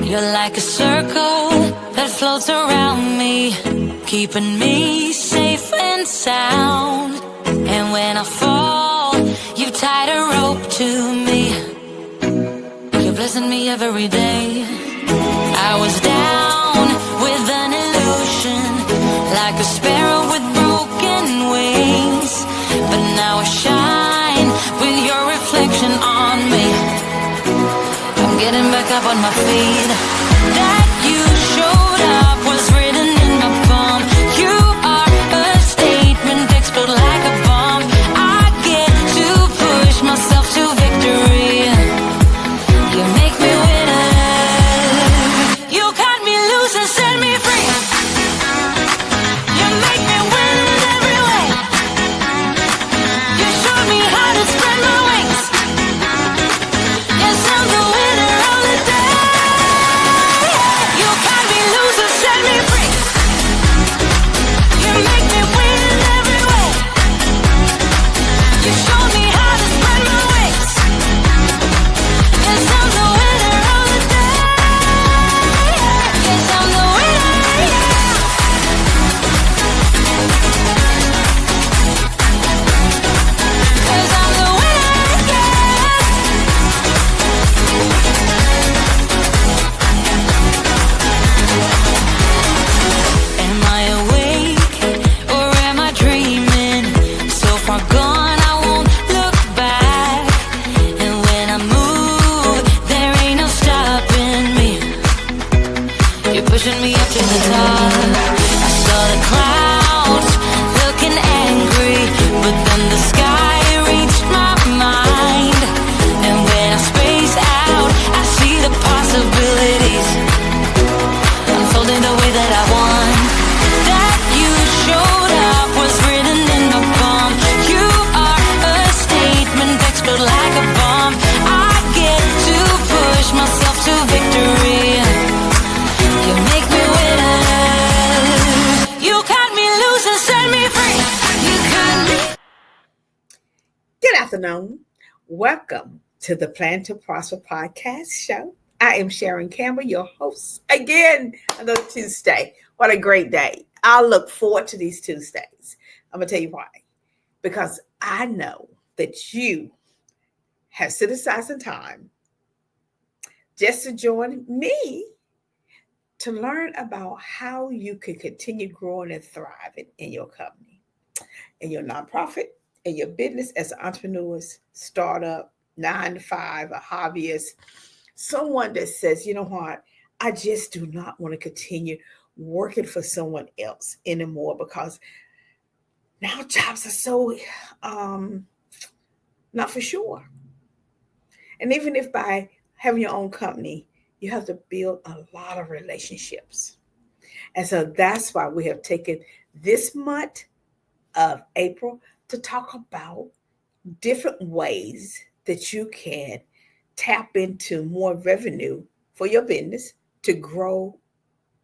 You're like a circle that floats around me, keeping me safe and sound. And when I fall, you tied a rope to me. You're blessing me every day. I was down with an illusion, like a sparrow with broken wings. But now I shine with your reflection on me. I'm getting back up on my feet. That you showed up was written in my palm. You are a statement, explode like a bomb. I get to push myself to victory. You make me winner. You cut me loose and set me free. You make me win in every way. You showed me how to spread my wings. Yes, I'm the winner of the day. You cut me loose and set me free. You make me win in every way. You showed me how to spread my wings. Yes, I'm the winner of the day. Yes, I'm the winner, yeah. 'Cause I'm the winner, yeah. Am I awake or am I dreaming? So far gone, I won't look back. And when I move, there ain't no stopping me. You're pushing me up to the top. I saw the clouds looking angry, but then the sky reached my mind. And when I space out, I see the possibilities unfolding the way that I want. That you showed up was written in my palm. You are a statement, explode like a bomb. I get to push myself to victory. You make me winner. You cut me loose and set me free. You cut me. Good afternoon. Welcome to the Plan to Prosper podcast show. I am Sharon Campbell, your host. Again, another Tuesday. What a great day. I look forward to these Tuesdays. I'm going to tell you why. Because I know that you have set aside some time just to join me to learn about how you can continue growing and thriving in your company, in your nonprofit, in your business as an entrepreneur, startup, 9 to 5, a hobbyist, someone that says, you know what, I just do not want to continue working for someone else anymore because now jobs are so not for sure. And even if by having your own company, you have to build a lot of relationships. And so that's why we have taken this month of April to talk about different ways that you can tap into more revenue for your business to grow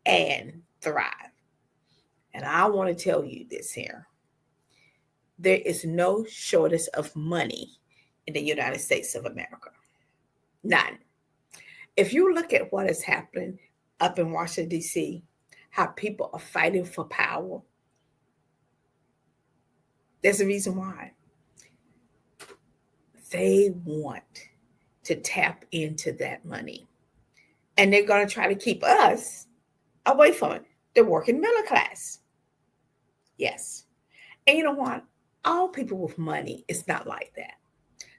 and thrive. And I want to tell you this here. There is no shortage of money in the United States of America. None. If you look at what is happening up in Washington, D.C., how people are fighting for power, there's a reason why. They want to tap into that money. And they're going to try to keep us away from it, the working middle class. Yes. And you know what? All people with money is not like that.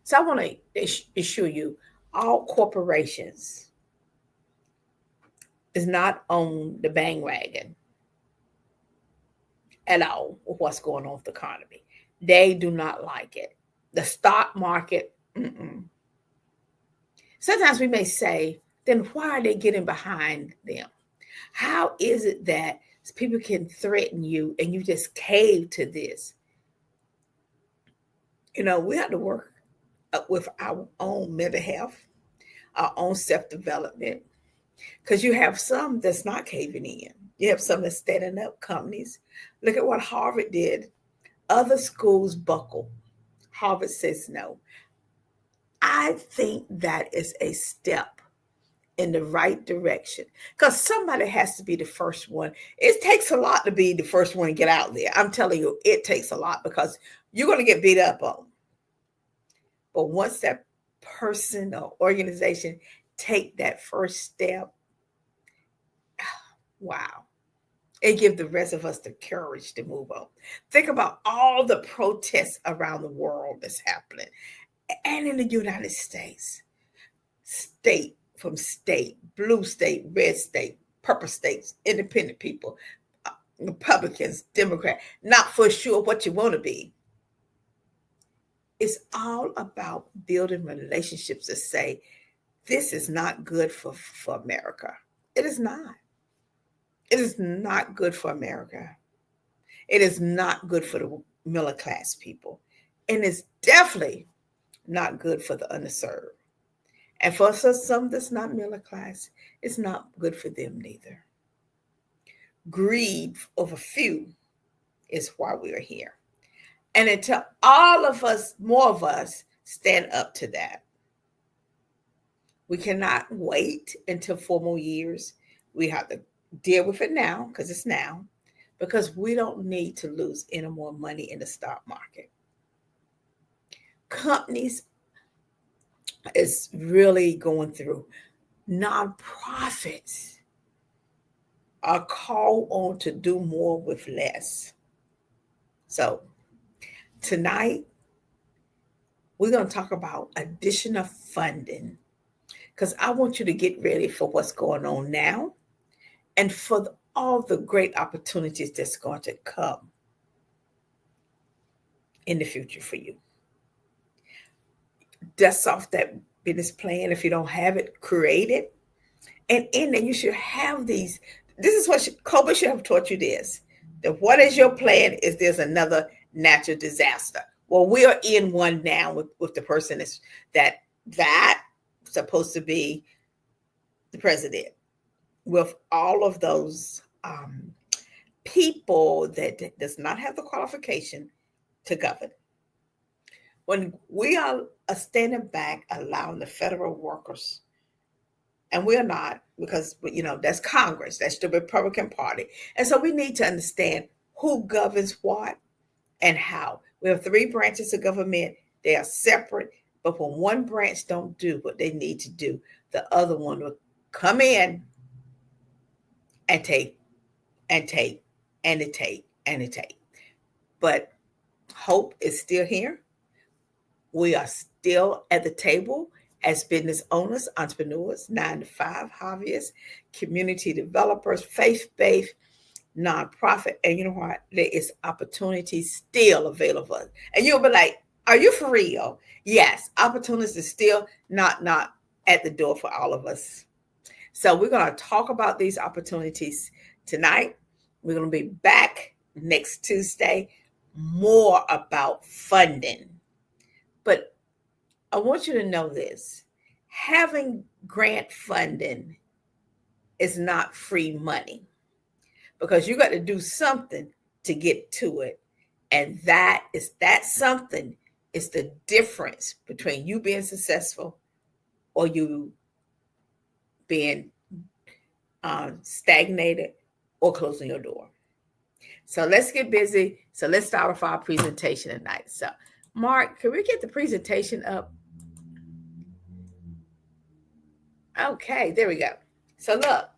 So I want to assure you, all corporations is not on the bandwagon at all with what's going on with the economy. They do not like it. The stock market, Sometimes we may say, then why are they getting behind them? How is it that people can threaten you and you just cave to this? You know, we have to work with our own mental health, our own self-development, because you have some that's not caving in. You have some that's standing up companies. Look at what Harvard did. Other schools buckle. Harvard says no. I think that is a step in the right direction, because somebody has to be the first one. It takes a lot to be the first one to get out there. I'm telling you, it takes a lot, because you're going to get beat up on. But once that person or organization take that first step, wow, it gives the rest of us the courage to move on. Think about all the protests around the world that's happening, and in the United States, state from state, blue state, red state, purple states, independent people, Republicans, Democrats, not for sure what you want to be. It's all about building relationships to say, this is not good for America. It is not. It is not good for America. It is not good for the middle class people. And it's definitely not good for the underserved. And for some that's not middle class, it's not good for them neither. Greed of a few is why we are here. And until all of us, more of us, stand up to that, we cannot wait until 4 more years. We have to deal with it now, because it's now, because we don't need to lose any more money in the stock market. Companies is really going through. Nonprofits are called on to do more with less. So tonight, we're going to talk about additional funding, because I want you to get ready for what's going on now and for all the great opportunities that's going to come in the future for you. Dust off that business plan. If you don't have it, create it. And in there, you should have these. This is what Kobe should have taught you this. That what is your plan is there's another natural disaster. Well, we are in one now with the person that supposed to be the president, with all of those people that does not have the qualification to govern. When we are standing back, allowing the federal workers, and we're not, because that's Congress, that's the Republican Party, and so we need to understand who governs what and how. We have 3 branches of government. They are separate, but when one branch don't do what they need to do, the other one will come in and take and take and take and take. But hope is still here. We are still at the table as business owners, entrepreneurs, 9 to 5 hobbyists, community developers, faith-based, nonprofit. And you know what? There is opportunity still available. And you'll be like, are you for real? Yes, opportunities is still not at the door for all of us. So we're going to talk about these opportunities tonight. We're going to be back next Tuesday, more about funding. But I want you to know this. Having grant funding is not free money, because you got to do something to get to it. And that something is the difference between you being successful or you being stagnated or closing your door. So let's get busy. So let's start off our presentation tonight. So Mark, can we get the presentation up? Okay, there we go. So look,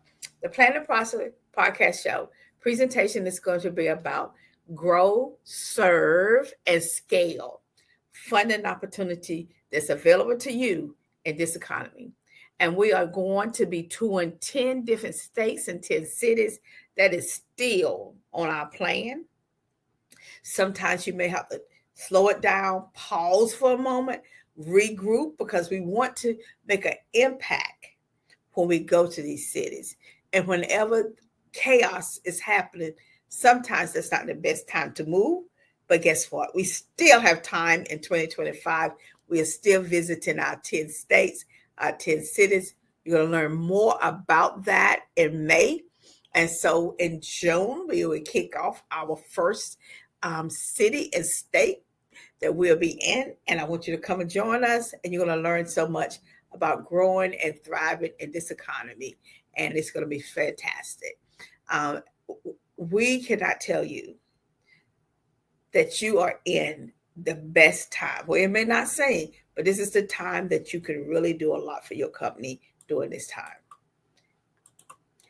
the Planet Prosper podcast show presentation is going to be about grow, serve, and scale funding opportunity that's available to you in this economy. And we are going to be touring 10 different states and 10 cities. That is still on our plan. Sometimes you may have to slow it down, pause for a moment, regroup, because we want to make an impact when we go to these cities. And whenever chaos is happening, sometimes that's not the best time to move. But guess what? We still have time in 2025. We are still visiting our 10 states, our 10 cities. You're going to learn more about that in May. And so in June, we will kick off our first city and state that we'll be in. And I want you to come and join us. And you're going to learn so much about growing and thriving in this economy, and it's going to be fantastic. Um, we cannot tell you that you are in the best time. Well, it may not say, but this is the time that you can really do a lot for your company during this time.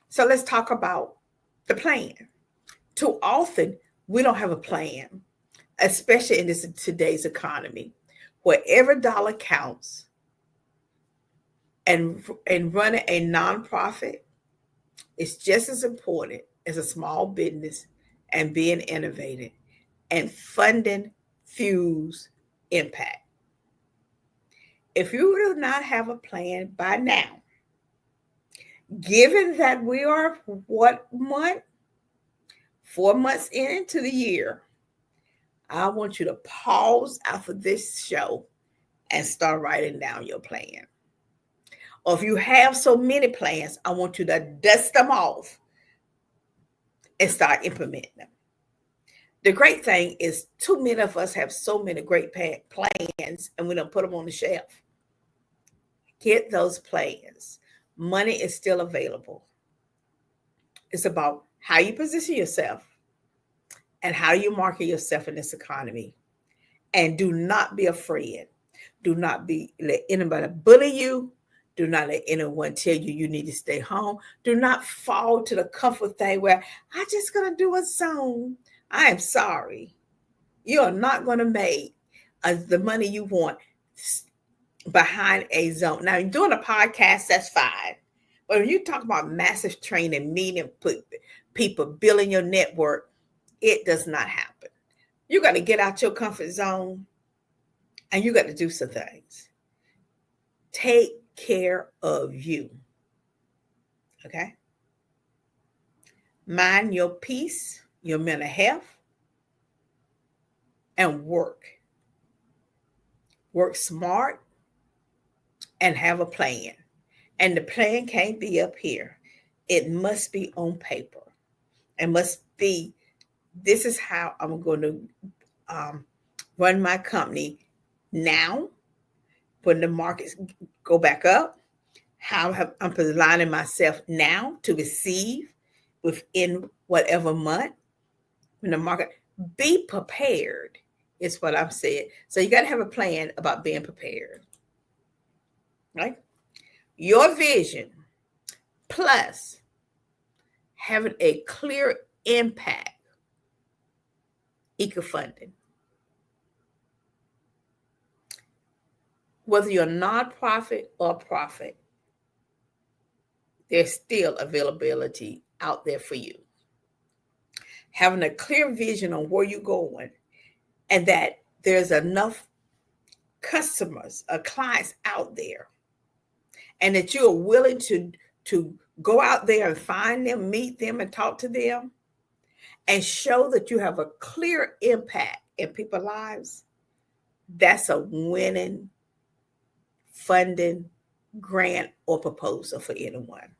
So let's talk about the plan. Too often, we don't have a plan, especially in today's economy, where every dollar counts. And running a nonprofit is just as important as a small business and being innovative. And funding fuels impact. If you do not have a plan by now, given that we are what month? 4 months into the year, I want you to pause after this show and start writing down your plan. Or if you have so many plans, I want you to dust them off and start implementing them. The great thing is too many of us have so many great plans and we don't put them on the shelf. Get those plans. Money is still available. It's about how you position yourself and how you market yourself in this economy. And do not be afraid. Do not let anybody bully you. Do not let anyone tell you you need to stay home. Do not fall to the comfort thing where I'm just going to do a Zoom. I am sorry. You are not going to make the money you want behind a Zoom. Now, doing a podcast, that's fine. But when you talk about massive training, meeting people, building your network, it does not happen. You got to get out your comfort zone and you got to do some things. Take care of you. Okay? Mind your peace, your mental health, and work. Work smart and have a plan. And the plan can't be up here. It must be on paper. It must be, this is how I'm going to run my company now when the markets go back up. How I'm aligning myself now to receive within whatever month when the market. Be prepared is what I'm saying. So you got to have a plan about being prepared. Right? Your vision plus having a clear impact equal funding. Whether you're a nonprofit or profit, there's still availability out there for you. Having a clear vision on where you're going and that there's enough customers or clients out there and that you're willing to go out there and find them, meet them, and talk to them and show that you have a clear impact in people's lives, that's a winning funding grant or proposal for anyone.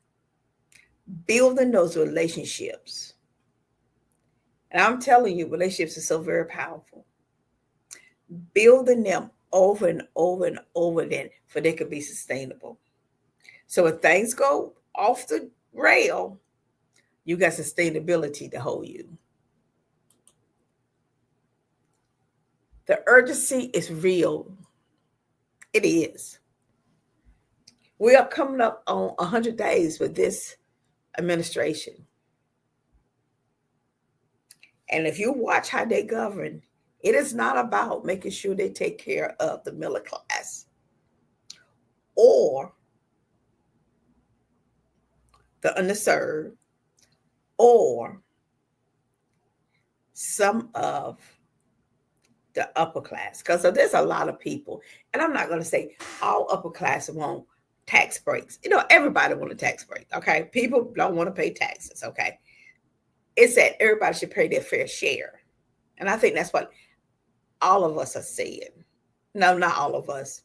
Building those relationships. And I'm telling you, relationships are so very powerful. Building them over and over and over again for they could be sustainable. So if things go off the rail, you got sustainability to hold you. The urgency is real. It is. We are coming up on 100 days with this administration. And if you watch how they govern, it is not about making sure they take care of the middle class or the underserved or some of the upper class. Because there's a lot of people, and I'm not going to say all upper class want tax breaks. Everybody want a tax break, okay? People don't want to pay taxes, okay? It's that everybody should pay their fair share. And I think that's what all of us are saying. No, not all of us.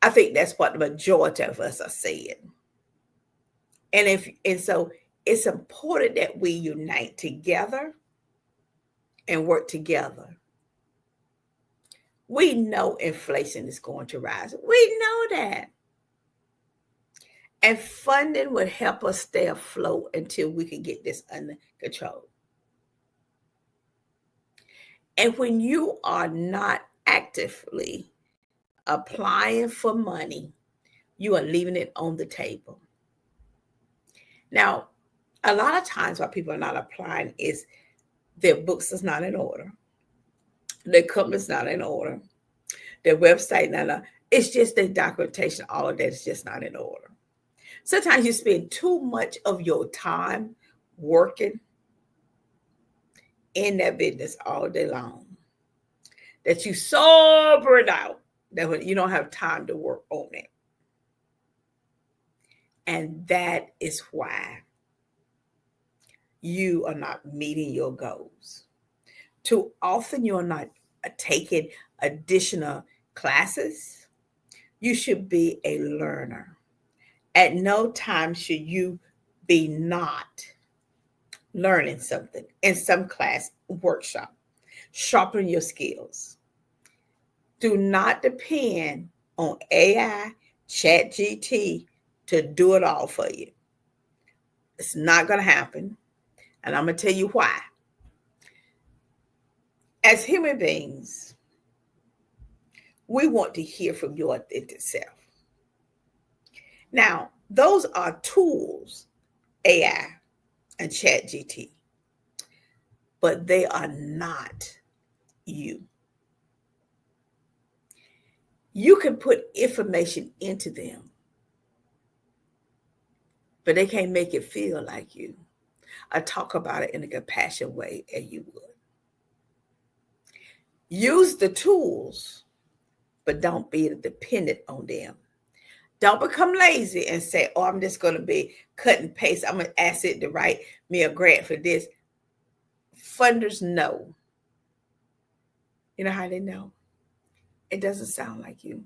I think that's what the majority of us are saying. And so it's important that we unite together and work together. We know inflation is going to rise. We know that. And funding would help us stay afloat until we can get this under control. And when you are not actively applying for money, you are leaving it on the table. Now, a lot of times why people are not applying is their books is not in order. Their company's not in order. Their website not in order. It's just their documentation, all of that is just not in order. Sometimes you spend too much of your time working in that business all day long that you so burned out that when you don't have time to work on it. And that is why you are not meeting your goals. Too often you are not taking additional classes. You should be a learner. At no time should you be not learning something in some class, workshop. Sharpen your skills. Do not depend on AI, ChatGPT to do it all for you. It's not going to happen. And I'm going to tell you why. As human beings, we want to hear from your authentic self. Now, those are tools, AI and ChatGPT, but they are not you. You can put information into them, but they can't make it feel like you. I talk about it in a compassionate way as you would. Use the tools, but don't be dependent on them. Don't become lazy and say, oh, I'm just going to be cut and paste. I'm going to ask it to write me a grant for this. Funders know. You know how they know? It doesn't sound like you.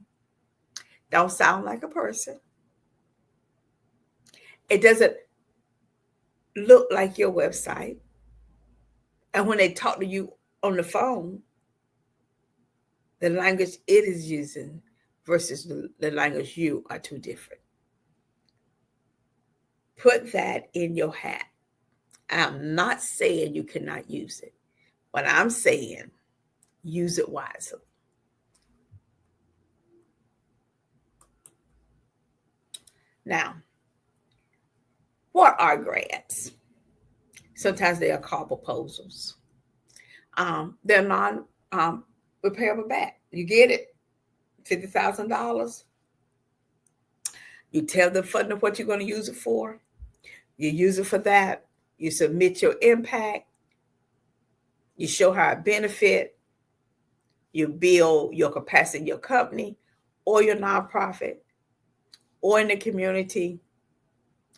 Don't sound like a person. It doesn't look like your website. And when they talk to you on the phone, the language it is using versus the language you are too different. Put that in your hat. I'm not saying you cannot use it, but I'm saying use it wisely. Now, what are grants? Sometimes they are called proposals. They're non-repayable back. You get it, $50,000. You tell the funder what you're going to use it for. You use it for that. You submit your impact. You show how it benefit. You build your capacity in your company or your nonprofit or in the community,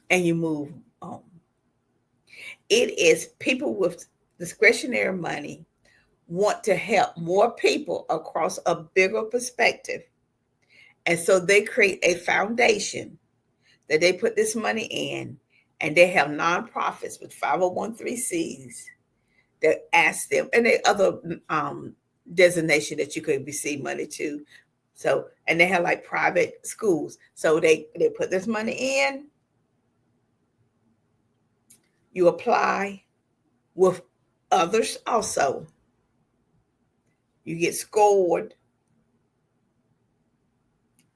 and you move on. It is people with discretionary money want to help more people across a bigger perspective. And so they create a foundation that they put this money in, and they have nonprofits with 501(c)(3)s that ask them, and they other designation that you could receive money to. So, and they have like private schools. So they put this money in. You apply with others also. You get scored.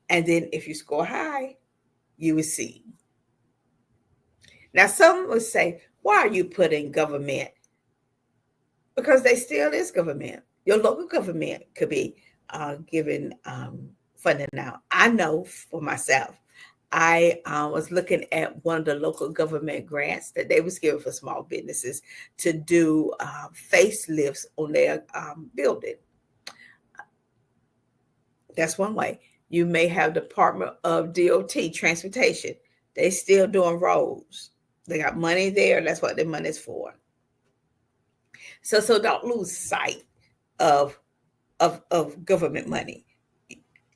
And then if you score high, you receive. Now, some would say, why are you putting government? Because they still is government. Your local government could be giving funding now. I know for myself, I was looking at one of the local government grants that they was giving for small businesses to do facelifts on their building. That's one way. You may have Department of DOT, transportation. They still doing roads. They got money there. That's what their money is for. So don't lose sight of government money.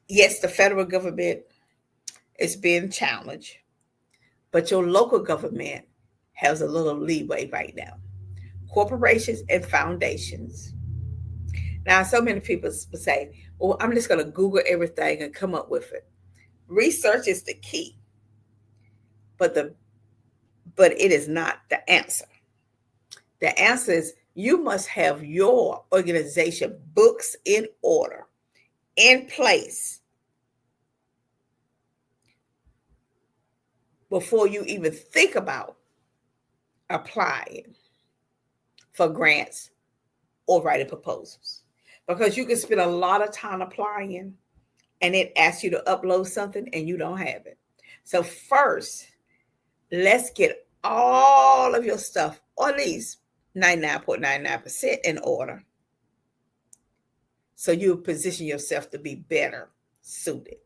Yes, the federal government is being challenged, but your local government has a little leeway right now. Corporations and foundations, Now, so many people say, well, I'm just going to Google everything and come up with it. Research is the key, but it is not the answer. The answer is you must have your organization books in order, in place, before you even think about applying for grants or writing proposals. Because you can spend a lot of time applying and it asks you to upload something and you don't have it. So first, let's get all of your stuff, or at least 99.99% in order, so you position yourself to be better suited.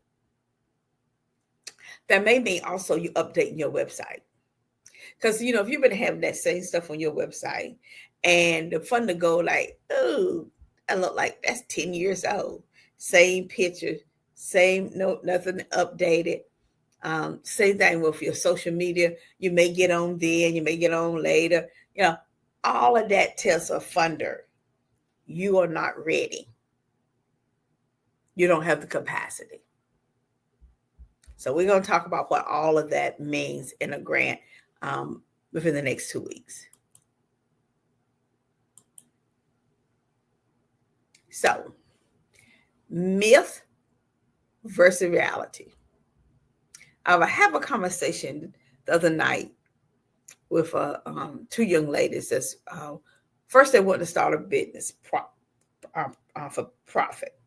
That may mean also you updating your website. Because, if you've been having that same stuff on your website and the fun to go like, oh, I look like that's 10 years old. Same picture, same, no, nothing updated. Same thing with your social media. You may get on then, you may get on later. All of that tells a funder you are not ready. You don't have the capacity. So we're going to talk about what all of that means in a grant within the next 2 weeks. So, myth versus reality. I have a conversation the other night with two young ladies. That's first they wanted to start a business for profit.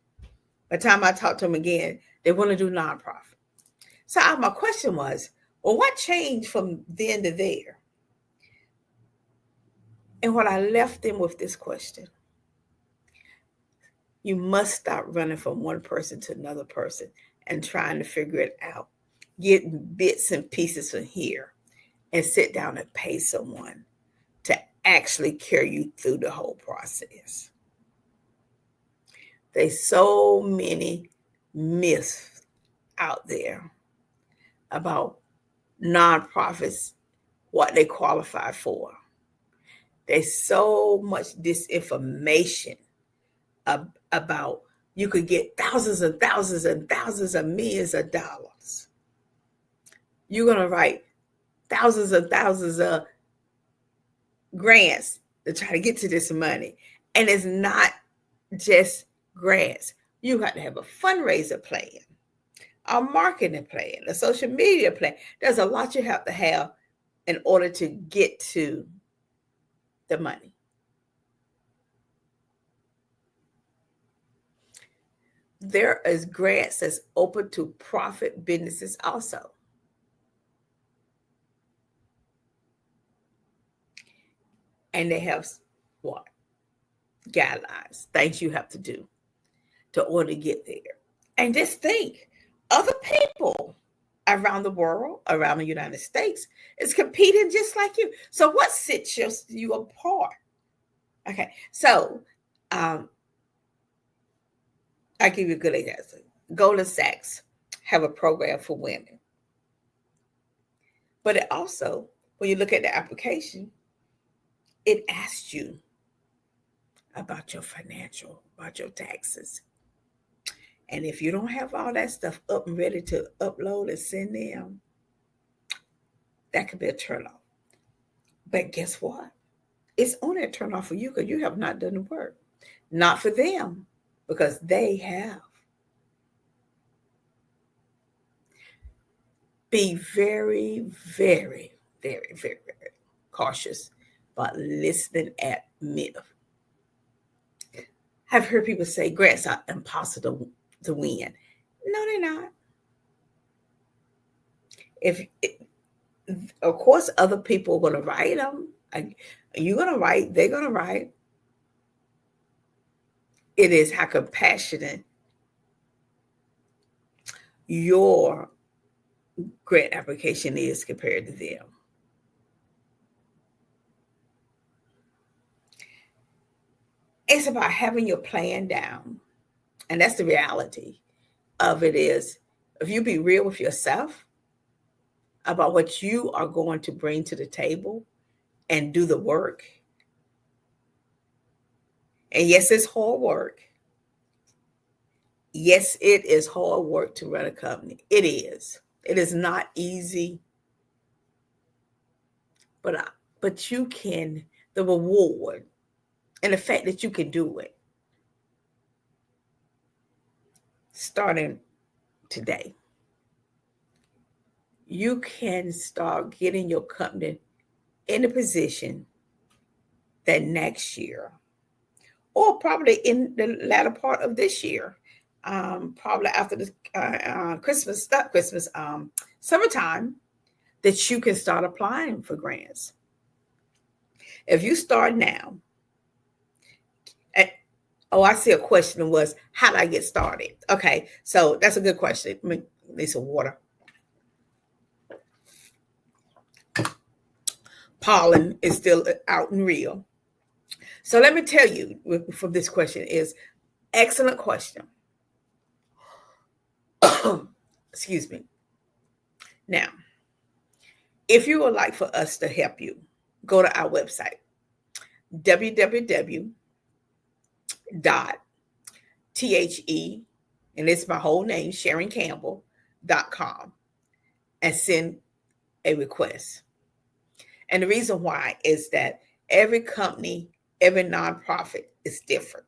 By the time I talked to them again, they want to do nonprofit. So my question was, well, what changed from then to there? And what I left them with this question: you must stop running from one person to another person and trying to figure it out, getting bits and pieces from here, and sit down and pay someone to actually carry you through the whole process. There's so many myths out there about nonprofits, what they qualify for. There's so much disinformation about you could get thousands and thousands and thousands of millions of dollars. You're going to write thousands and thousands of grants to try to get to this money. And it's not just grants. You got to have a fundraiser plan, a marketing plan, a social media plan. There's a lot you have to have in order to get to the money. There is grants that's open to profit businesses also. And they have what? Guidelines, things you have to do to order to get there. And just think, other people around the world, around the United States, is competing just like you. So what sets you apart? Okay, so I'll give you a good example. Goldman Sachs have a program for women. But it also, when you look at the application, it asks you about your financial, about your taxes. And if you don't have all that stuff up and ready to upload and send them, that could be a turnoff. But guess what? It's only a turnoff for you because you have not done the work. Not for them, because they have. Be very, very, very, very, very cautious about listening at myth. I've heard people say grants are impossible to win. No, they're not. Of course, other people are going to write them. You're going to write, they're going to write. It is how compassionate your grant application is compared to them. It's about having your plan down. And that's the reality of it is, if you be real with yourself about what you are going to bring to the table and do the work, And yes, it's hard work. Yes, it is hard work to run a company. It is. It is not easy, but you can. The reward and the fact that you can do it, starting today, you can start getting your company in a position that next year, or probably in the latter part of this year, probably after the Christmas, not Christmas, summertime, that you can start applying for grants. If you start now, and, oh, I see a question was, how do I get started? Okay, so that's a good question. Let me need some water. Pollen is still out and real. So let me tell you from this question is excellent question. Excuse me. Now, if you would like for us to help you, go to our website, www.the, and it's my whole name, Sharon Campbell.com, and send a request. And the reason why is that every company, every nonprofit is different.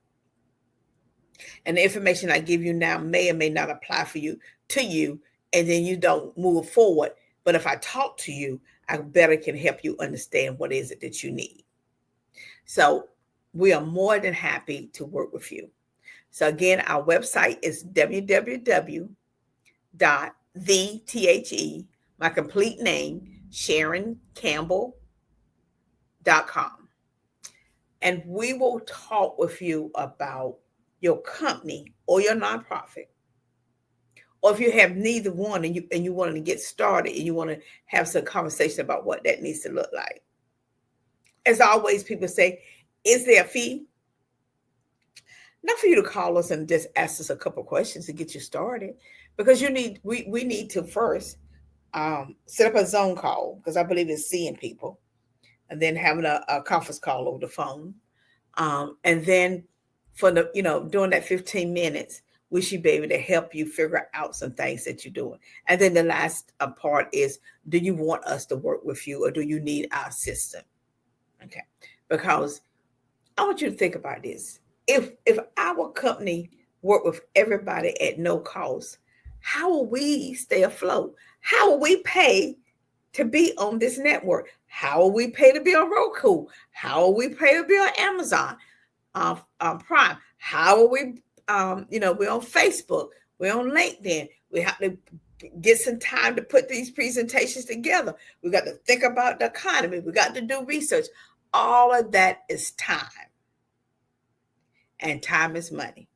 And the information I give you now may or may not apply for you to you, and then you don't move forward. But if I talk to you, I better can help you understand what is it that you need. So we are more than happy to work with you. So again, our website is www.the, my complete name, SharonCampbell.com. And we will talk with you about your company or your nonprofit. Or if you have neither one and you want to get started and you want to have some conversation about what that needs to look like. As always, people say, is there a fee? Not for you to call us and just ask us a couple of questions to get you started, because we need to first set up a Zoom call, because I believe in seeing people, and then having a conference call over the phone, and then for the during that 15 minutes, we should be able to help you figure out some things that you're doing. And then the last part is, do you want us to work with you, or do you need our system? Okay, because I want you to think about this. If our company work with everybody at no cost, how will we stay afloat? How will we pay to be on this network? How will we pay to be on Roku? How will we pay to be on Amazon Prime? How will we, we're on Facebook, we're on LinkedIn. We have to get some time to put these presentations together. We got to think about the economy. We got to do research. All of that is time. And time is money.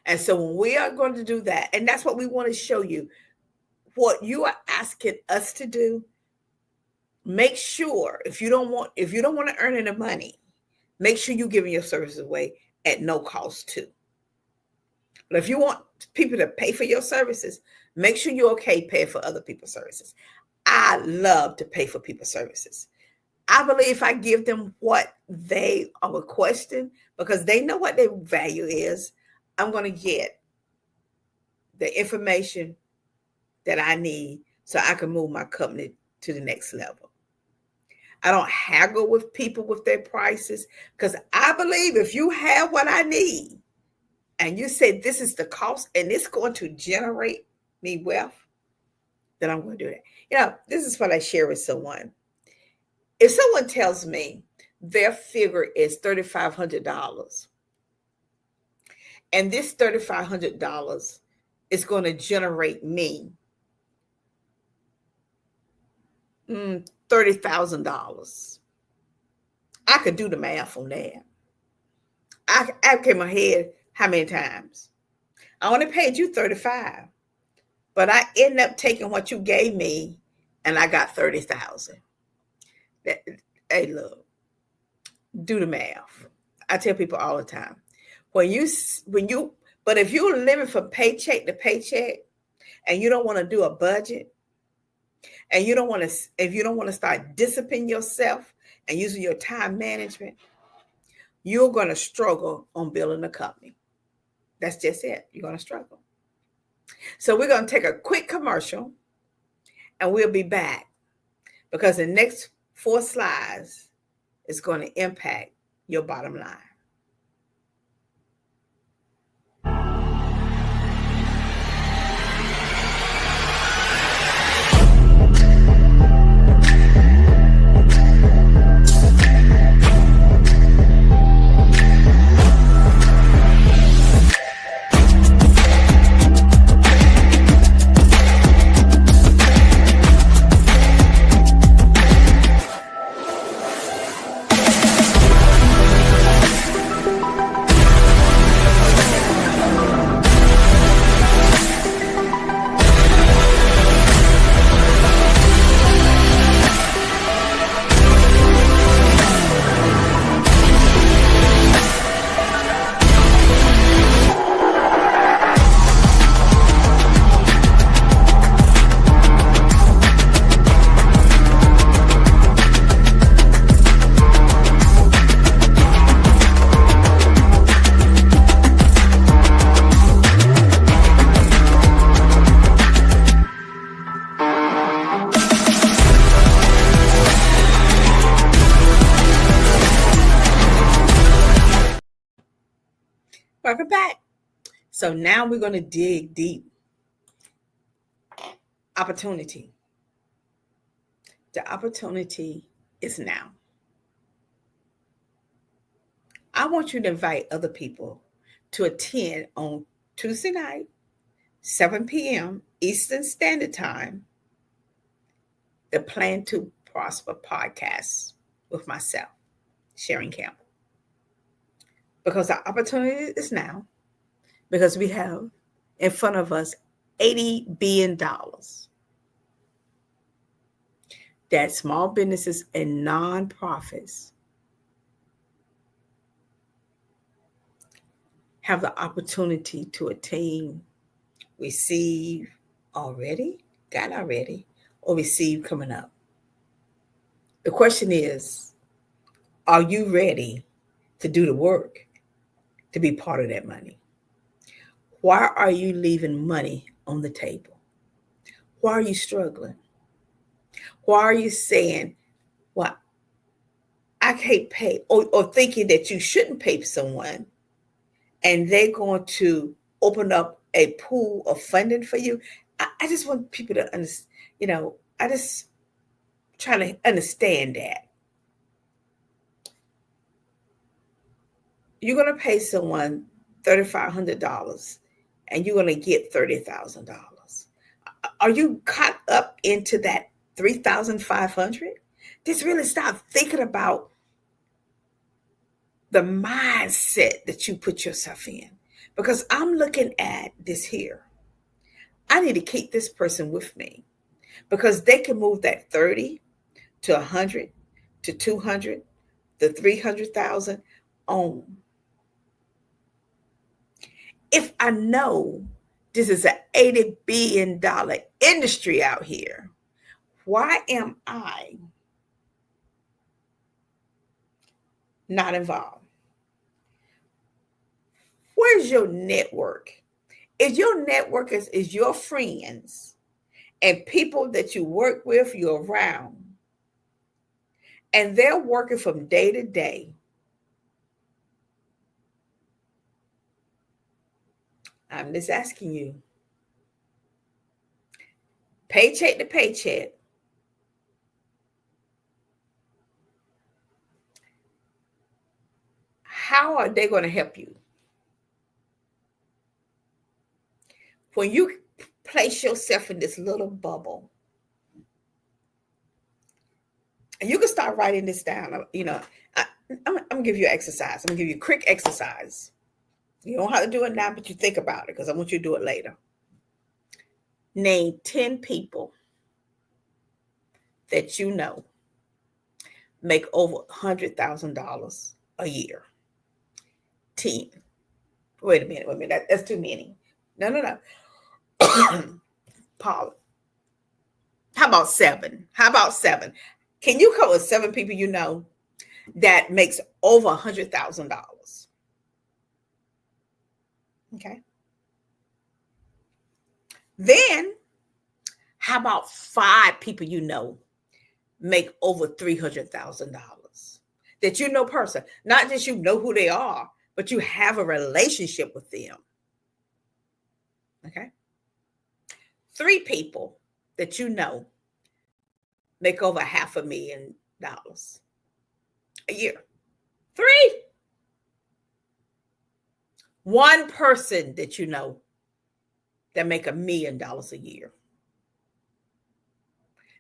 And so when we are going to do that, and that's what we want to show you, what you are asking us to do, make sure if you don't want to earn any money, make sure you're giving your services away at no cost too. But if you want people to pay for your services, make sure you're okay paying for other people's services. I love to pay for people's services. I believe if I give them what they are requesting, because they know what their value is, I'm going to get the information that I need so I can move my company to the next level. I don't haggle with people with their prices, because I believe if you have what I need and you say this is the cost and it's going to generate me wealth, then I'm going to do that. This is what I share with someone. If someone tells me their figure is $3,500, and this $3,500 is going to generate me $30,000, I could do the math on that. I came ahead how many times? I only paid you $35,000, but I ended up taking what you gave me, and I got $30,000. Hey, look, do the math. I tell people all the time, but if you're living from paycheck to paycheck and you don't want to do a budget, and if you don't want to start disciplining yourself and using your time management, you're going to struggle on building a company. That's just it. You're going to struggle. So we're going to take a quick commercial and we'll be back because the next 4 slides is going to impact your bottom line. Welcome back. So now we're going to dig deep. Opportunity. The opportunity is now. I want you to invite other people to attend on Tuesday night, 7 p.m. Eastern Standard Time, the Plan to Prosper podcast with myself, Sharon Campbell. Because the opportunity is now, because we have in front of us $80 billion that small businesses and nonprofits have the opportunity to attain, receive already, got already, or receive coming up. The question is, are you ready to do the work to be part of that money? Why are you leaving money on the table? Why are you struggling? Why are you saying, well, I can't pay, or thinking that you shouldn't pay someone and they're going to open up a pool of funding for you? I just want people to understand, I just try to understand that. You're going to pay someone $3,500 and you're going to get $30,000. Are you caught up into that $3,500? Just really stop thinking about the mindset that you put yourself in. Because I'm looking at this here. I need to keep this person with me because they can move that 30 to 100 to 200 to 300,000 on. If I know this is an $80 billion industry out here, why am I not involved? Where's your network? Is your network is your friends and people that you work with, you're around, and they're working from day to day. I'm just asking you, paycheck to paycheck, how are they going to help you? When you place yourself in this little bubble, and you can start writing this down, I'm going to give you an exercise. I'm going to give you a quick exercise. You don't have to do it now, but you think about it because I want you to do it later. Name 10 people that you know make over $100,000 a year. 10. Wait a minute. That's too many. No. Paula. How about 7? Can you come with 7 people you know that makes over $100,000. Okay. Then how about 5 people you know make over $300,000 that you know person? Not just you know who they are, but you have a relationship with them. Okay. 3 people that you know make over $500,000 a year. 3. 1 person that you know that make $1,000,000 a year.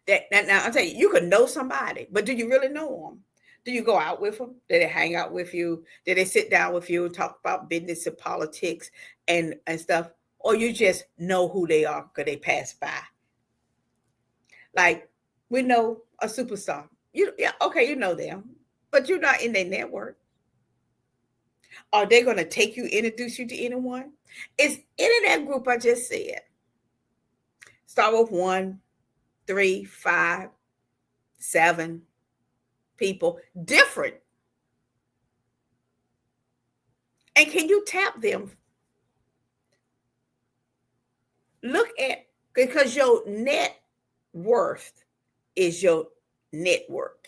Now I'll tell you, you could know somebody, but do you really know them? Do you go out with them? Do they hang out with you? Do they sit down with you and talk about business and politics and stuff? Or you just know who they are because they pass by? Like, we know a superstar. Yeah, okay, you know them, but you're not in their network. Are they going to take you, introduce you to anyone? It's in that group I just said. Start with 1, 3, 5, 7 people, different. And can you tap them? Look at, because your net worth is your network.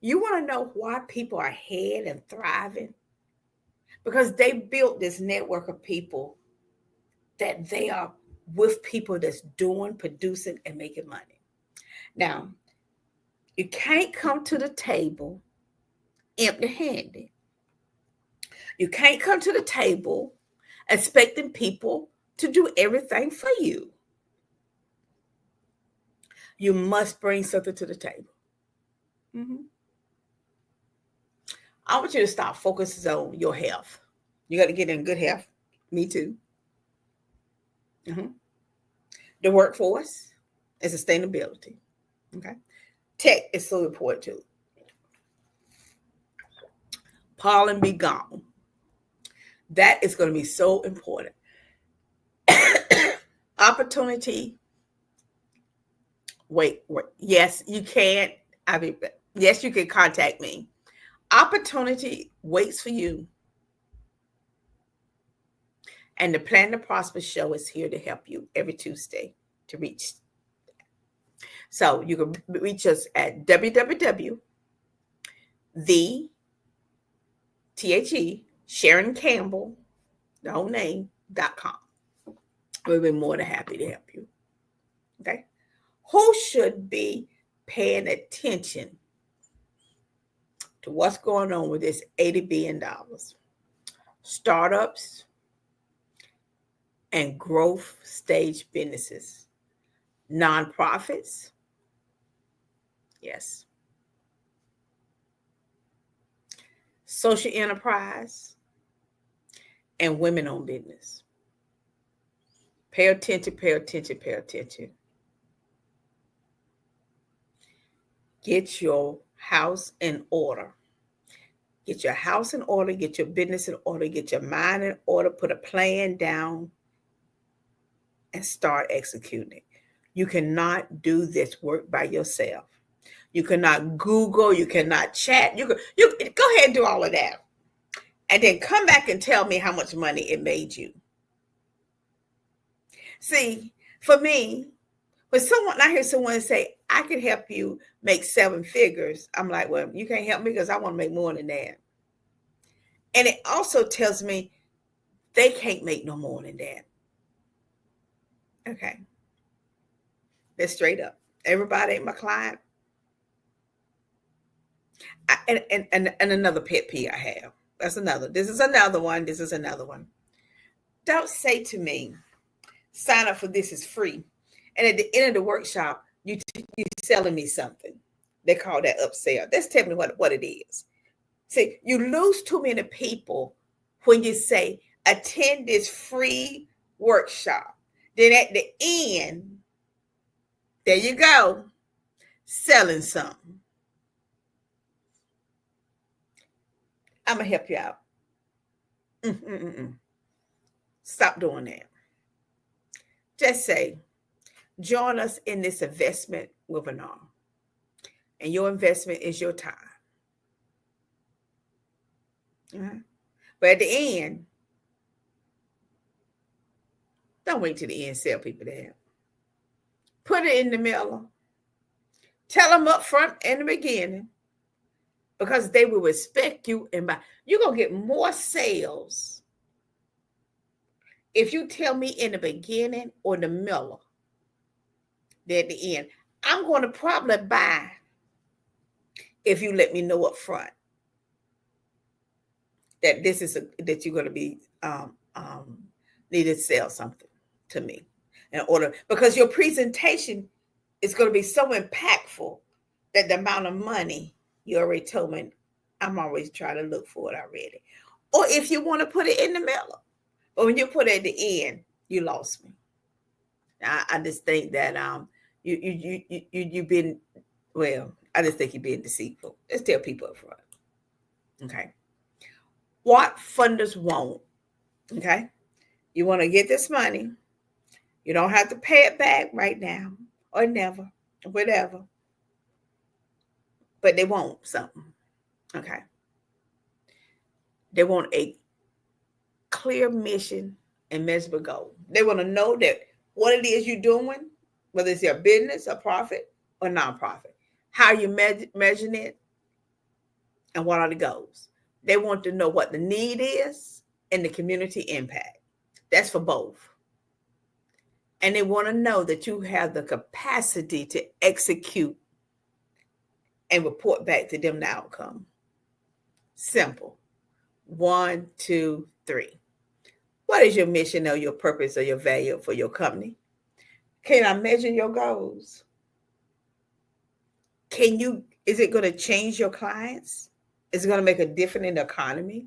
You want to know why people are ahead and thriving? Because they built this network of people that they are with people that's doing, producing, and making money. Now, you can't come to the table empty-handed. You can't come to the table expecting people to do everything for you. You must bring something to the table. Mm-hmm. I want you to stop focusing on your health. You got to get in good health. Me too. Mm-hmm. The workforce and sustainability. Okay. Tech is so important too. Pollen be gone. That is going to be so important. Opportunity. Wait. Yes, you can. Yes, you can contact me. Opportunity waits for you. And the Plan to Prosper show is here to help you every Tuesday to reach. So you can reach us at Sharon Campbell, the whole name.com. We'll be more than happy to help you. Okay. Who should be paying attention to what's going on with this $80 billion? Startups and growth stage businesses, nonprofits, yes, social enterprise, and women-owned business. Pay attention, pay attention, pay attention. Get your house in order. Get your house in order, get your business in order, get your mind in order, put a plan down, and start executing. You cannot do this work by yourself. You cannot Google, you cannot chat. You go ahead and do all of that. And then come back and tell me how much money it made you. See, for me, when I hear someone say, I can help you make 7 figures, I'm like, well, you can't help me because I want to make more than that. And it also tells me they can't make no more than that. Okay. That's straight up. Everybody ain't my client. And another pet peeve I have. That's another. This is another one. Don't say to me, sign up for this is free. And at the end of the workshop, you're selling me something. They call that upsell. That's telling me what it is. See, you lose too many people when you say, attend this free workshop. Then at the end, there you go, selling something. I'm going to help you out. Stop doing that. Just say, join us in this investment webinar. and your investment is your time. Uh-huh. But at the end, don't wait till the end, sell people that. Put it in the middle. Tell them up front in the beginning, because they will respect you and buy. You're going to get more sales if you tell me in the beginning or the middle than at the end. I'm going to probably buy if you let me know up front that this is that you're going to be need to sell something to me in order, because your presentation is going to be so impactful that the amount of money you already told me, I'm always trying to look for it already. Or if you want to put it in the middle, but when you put it at the end, you lost me. I just think that you've been, well, I just think you're being deceitful. Let's tell people up front. Okay. What funders want, okay? You want to get this money. You don't have to pay it back right now or never, whatever. But they want something, okay? They want a clear mission and measurable goal. They want to know that what it is you're doing, whether it's your business, a profit, or nonprofit, how you measuring it, and what are the goals. They want to know what the need is and the community impact. That's for both. And they want to know that you have the capacity to execute and report back to them the outcome. Simple. 1, 2, 3. What is your mission or your purpose or your value for your company? Can I measure your goals? Is it going to change your clients? Is it going to make a difference in the economy?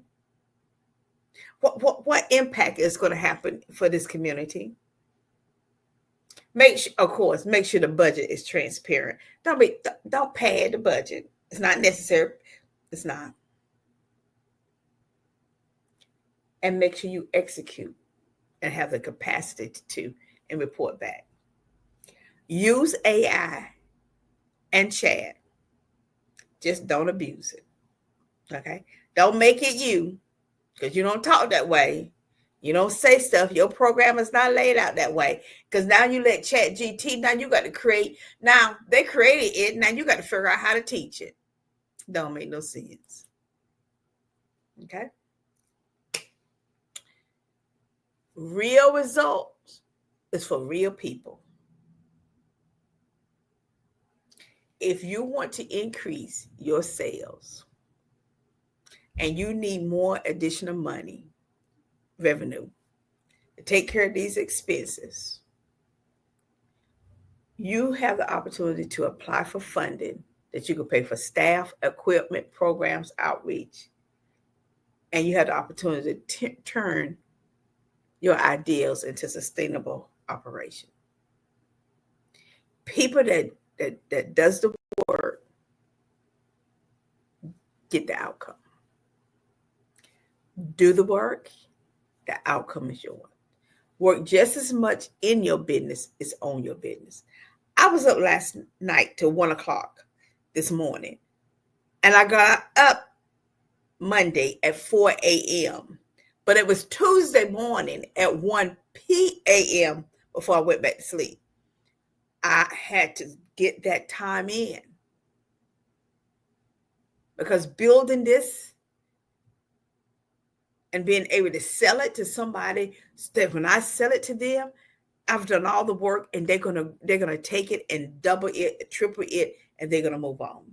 What impact is going to happen for this community? Make sure the budget is transparent. Don't pad the budget. It's not necessary. It's not. And make sure you execute and have the capacity to and report back. Use AI and chat. Just don't abuse it. Okay? Don't make it you, because you don't talk that way. You don't say stuff. Your program is not laid out that way. Because now you let Chat GT, now you got to create. Now they created it. Now you got to figure out how to teach it. Don't make no sense. Okay? Real results is for real people. If you want to increase your sales and you need more additional money, revenue, to take care of these expenses, you have the opportunity to apply for funding that you can pay for staff, equipment, programs, outreach, and you have the opportunity to turn your ideals into sustainable operation. People that does the work get the outcome. Do the work, the outcome is yours. Work just as much in your business as on your business. I was up last night till 1 o'clock this morning, and I got up Monday at 4 a.m. But it was Tuesday morning at 1 p.m. before I went back to sleep. I had to get that time in, because building this and being able to sell it to somebody, that when I sell it to them, I've done all the work, and they're gonna take it and double it, triple it, and they're gonna move on.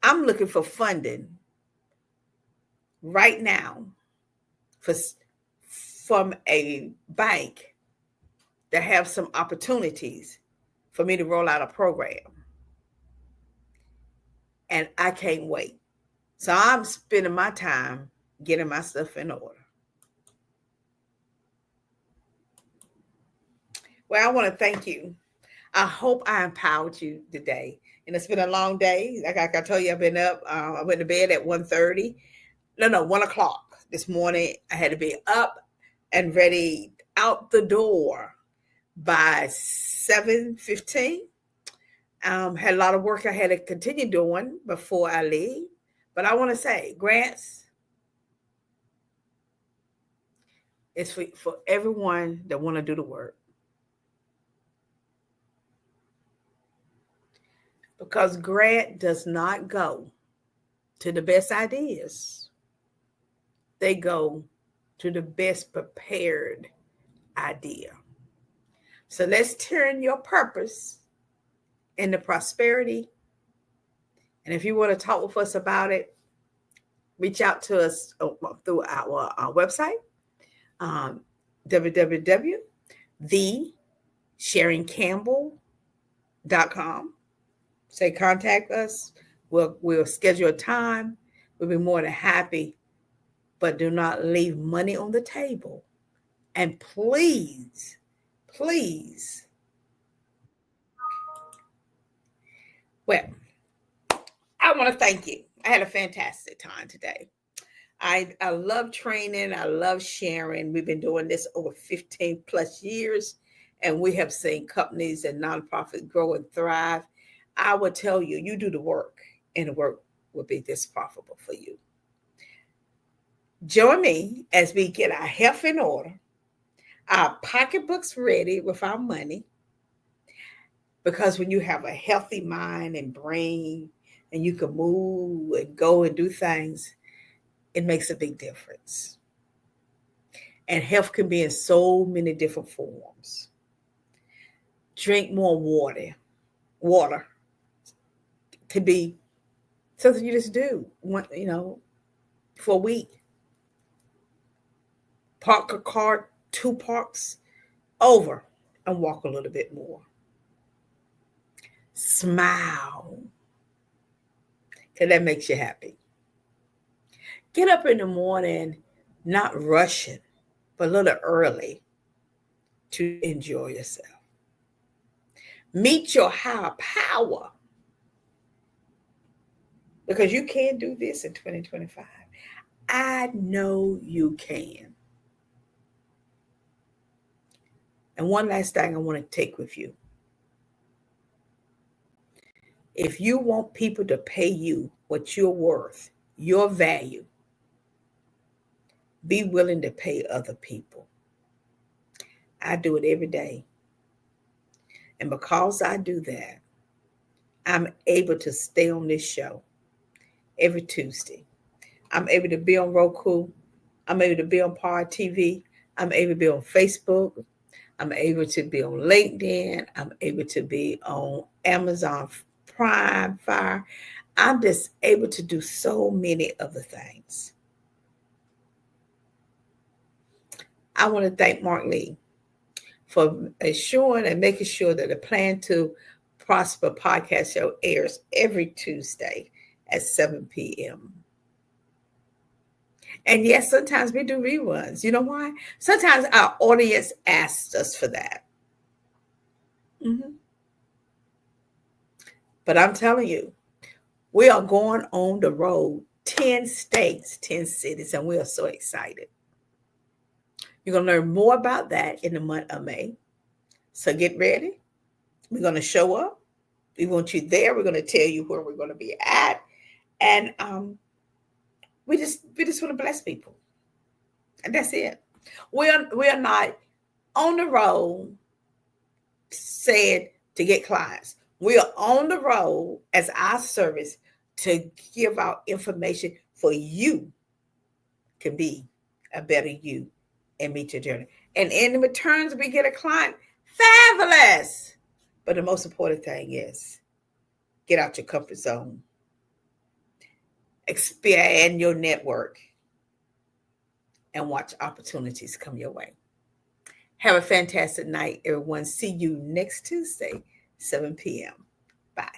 I'm looking for funding right now from a bank that have some opportunities for me to roll out a program. And I can't wait. So I'm spending my time getting my stuff in order. Well, I want to thank you. I hope I empowered you today. And it's been a long day. Like I told you, I've been up. I went to bed at 1:30. 1 o'clock this morning. I had to be up and ready out the door by 7:15. Had a lot of work I had to continue doing before I leave. But I want to say, grants is for everyone that want to do the work. Because grant does not go to the best ideas. They go to the best prepared idea. So let's turn your purpose into prosperity. And if you want to talk with us about it, reach out to us through our website, www.thesharoncampbell.com. Say contact us. We'll schedule a time. We'll be more than happy. But do not leave money on the table. And please, please. Well, I want to thank you. I had a fantastic time today. I love training. I love sharing. We've been doing this over 15 plus years, and we have seen companies and nonprofits grow and thrive. I will tell you, you do the work, and the work will be this profitable for you. Join me as we get our health in order, our pocketbooks ready with our money, because when you have a healthy mind and brain, and you can move and go and do things, it makes a big difference. And health can be in so many different forms. Drink more water. Water could be something you just do, for a week. Park a car 2 parks over and walk a little bit more. Smile, because that makes you happy. Get up in the morning, not rushing, but a little early to enjoy yourself. Meet your higher power, because you can do this in 2025. I know you can. And one last thing I want to take with you. If you want people to pay you what you're worth, your value, be willing to pay other people. I do it every day. And because I do that, I'm able to stay on this show every Tuesday. I'm able to be on Roku. I'm able to be on Power TV. I'm able to be on Facebook. I'm able to be on LinkedIn. I'm able to be on Amazon Prime Fire. I'm just able to do so many other things. I want to thank Mark Lee for assuring and making sure that the Plan to Prosper podcast show airs every Tuesday at 7 p.m. And yes, sometimes we do reruns. You know why? Sometimes our audience asks us for that. But I'm telling you, we are going on the road, 10 states, 10 cities, and we are so excited. You're going to learn more about that in the month of May. So get ready. We're going to show up. We want you there. We're going to tell you where we're going to be at. And we just want to bless people. And that's it. We are not on the road saying to get clients. We are on the road as our service to give out information for you to be a better you and meet your journey. And in returns, we get a client. Fabulous. But the most important thing is get out your comfort zone. Expand your network. And watch opportunities come your way. Have a fantastic night, everyone. See you next Tuesday, 7 p.m. Bye.